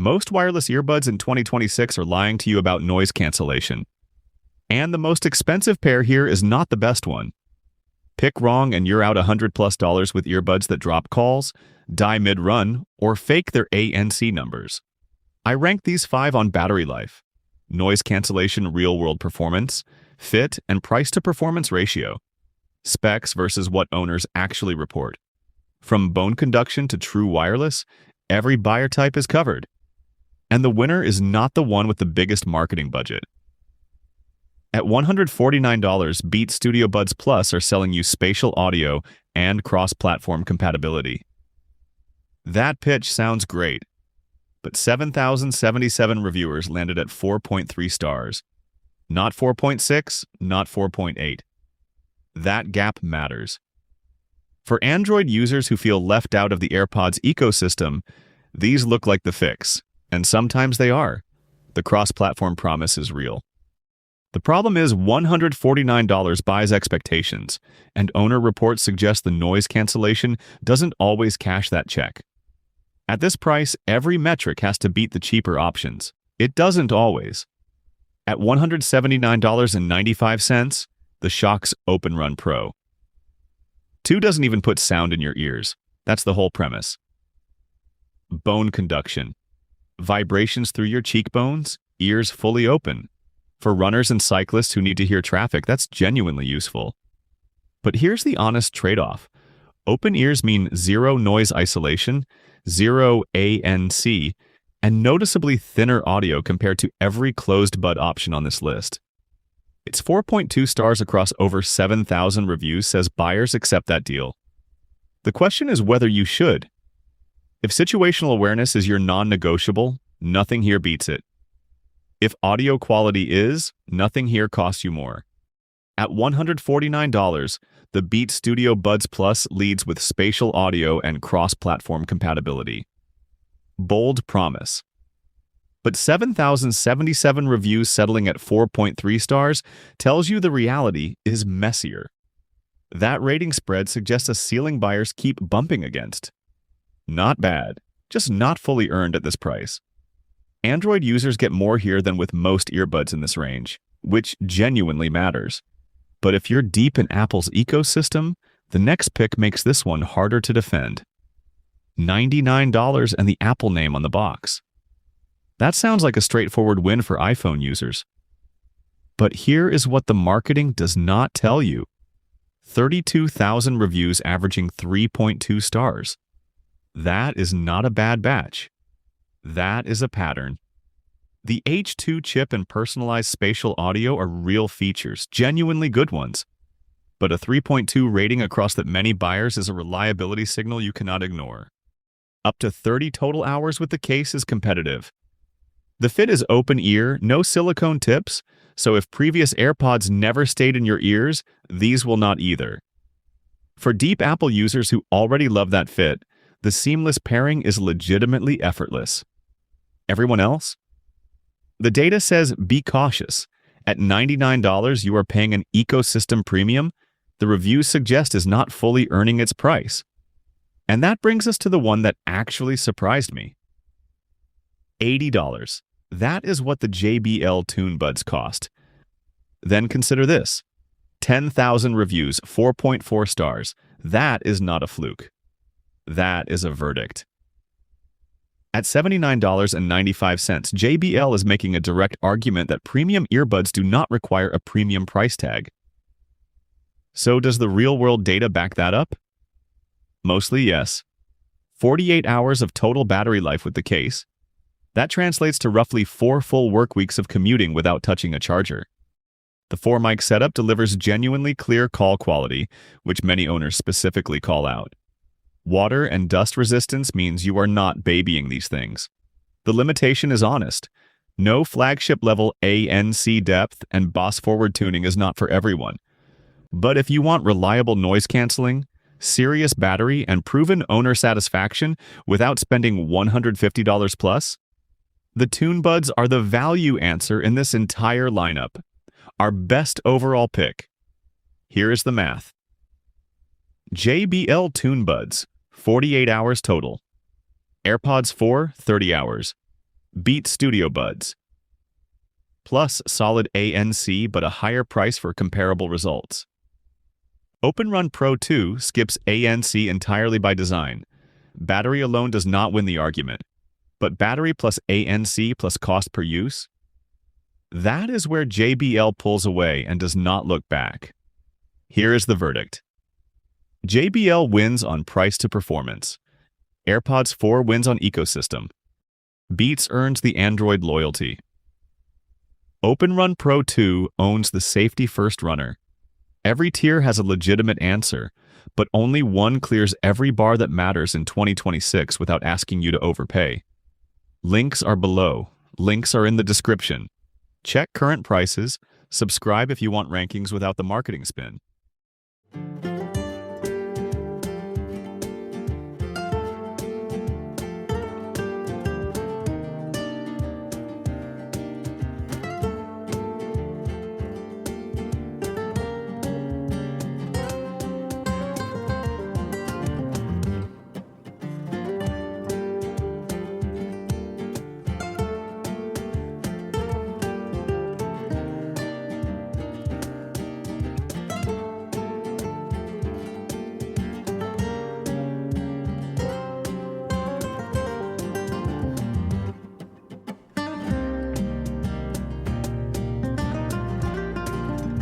Most wireless earbuds in 2026 are lying to you about noise cancellation. And the most expensive pair here is not the best one. Pick wrong and you're out $100+ with earbuds that drop calls, die mid-run, or fake their ANC numbers. I rank these 5 on battery life, noise cancellation real-world performance, fit, and price-to-performance ratio, specs versus what owners actually report. From bone conduction to true wireless, every buyer type is covered. And the winner is not the one with the biggest marketing budget. At $149, Beats Studio Buds Plus are selling you spatial audio and cross-platform compatibility. That pitch sounds great, but 7,077 reviewers landed at 4.3 stars. Not 4.6, not 4.8. That gap matters. For Android users who feel left out of the AirPods ecosystem, these look like the fix, and sometimes they are. The cross-platform promise is real. The problem is $149 buys expectations, and owner reports suggest the noise cancellation doesn't always cash that check. At this price, every metric has to beat the cheaper options. It doesn't always. At $179.95, the Shokz Open Run Pro. 2 doesn't even put sound in your ears. That's the whole premise. Bone conduction. Vibrations through your cheekbones, ears fully open. For runners and cyclists who need to hear traffic, that's genuinely useful. But here's the honest trade-off. Open ears mean zero noise isolation, zero ANC, and noticeably thinner audio compared to every closed bud option on this list. Its 4.2 stars across over 7,000 reviews says buyers accept that deal. The question is whether you should. If situational awareness is your non-negotiable, nothing here beats it. If audio quality is, nothing here costs you more. At $149, the Beats Studio Buds Plus leads with spatial audio and cross-platform compatibility. Bold promise. But 7,077 reviews settling at 4.3 stars tells you the reality is messier. That rating spread suggests a ceiling buyers keep bumping against. Not bad, just not fully earned at this price. Android users get more here than with most earbuds in this range, which genuinely matters. But if you're deep in Apple's ecosystem, the next pick makes this one harder to defend. $99 and the Apple name on the box. That sounds like a straightforward win for iPhone users. But here is what the marketing does not tell you. 32,000 reviews averaging 3.2 stars. That is not a bad batch. That is a pattern. The H2 chip and personalized spatial audio are real features, genuinely good ones. But a 3.2 rating across that many buyers is a reliability signal you cannot ignore. Up to 30 total hours with the case is competitive. The fit is open ear, no silicone tips, so if previous AirPods never stayed in your ears, these will not either. For deep Apple users who already love that fit, the seamless pairing is legitimately effortless. Everyone else? The data says be cautious. At $99, you are paying an ecosystem premium the reviews suggest is not fully earning its price. And that brings us to the one that actually surprised me. $80. That is what the JBL Tune Buds cost. Then consider this. 10,000 reviews, 4.4 stars. That is not a fluke. That is a verdict. At $79.95, JBL is making a direct argument that premium earbuds do not require a premium price tag. So does the real-world data back that up? Mostly yes. 48 hours of total battery life with the case. That translates to roughly 4 full work weeks of commuting without touching a charger. The 4-mic setup delivers genuinely clear call quality, which many owners specifically call out. Water and dust resistance means you are not babying these things. The limitation is honest. No flagship-level ANC depth and boss-forward tuning is not for everyone. But if you want reliable noise canceling, serious battery, and proven owner satisfaction without spending $150 plus, the Tune Buds are the value answer in this entire lineup. Our best overall pick. Here is the math. JBL Tune Buds, 48 hours total. AirPods 4, 30 hours. Beats Studio Buds. Plus solid ANC but a higher price for comparable results. OpenRun Pro 2 skips ANC entirely by design. Battery alone does not win the argument. But battery plus ANC plus cost per use? That is where JBL pulls away and does not look back. Here is the verdict. JBL wins on price to performance. AirPods 4 wins on ecosystem. Beats earns the Android loyalty. OpenRun Pro 2 owns the safety-first runner. Every tier has a legitimate answer, but only one clears every bar that matters in 2026 without asking you to overpay. Links are below. Links are in the description. Check current prices. Subscribe if you want rankings without the marketing spin.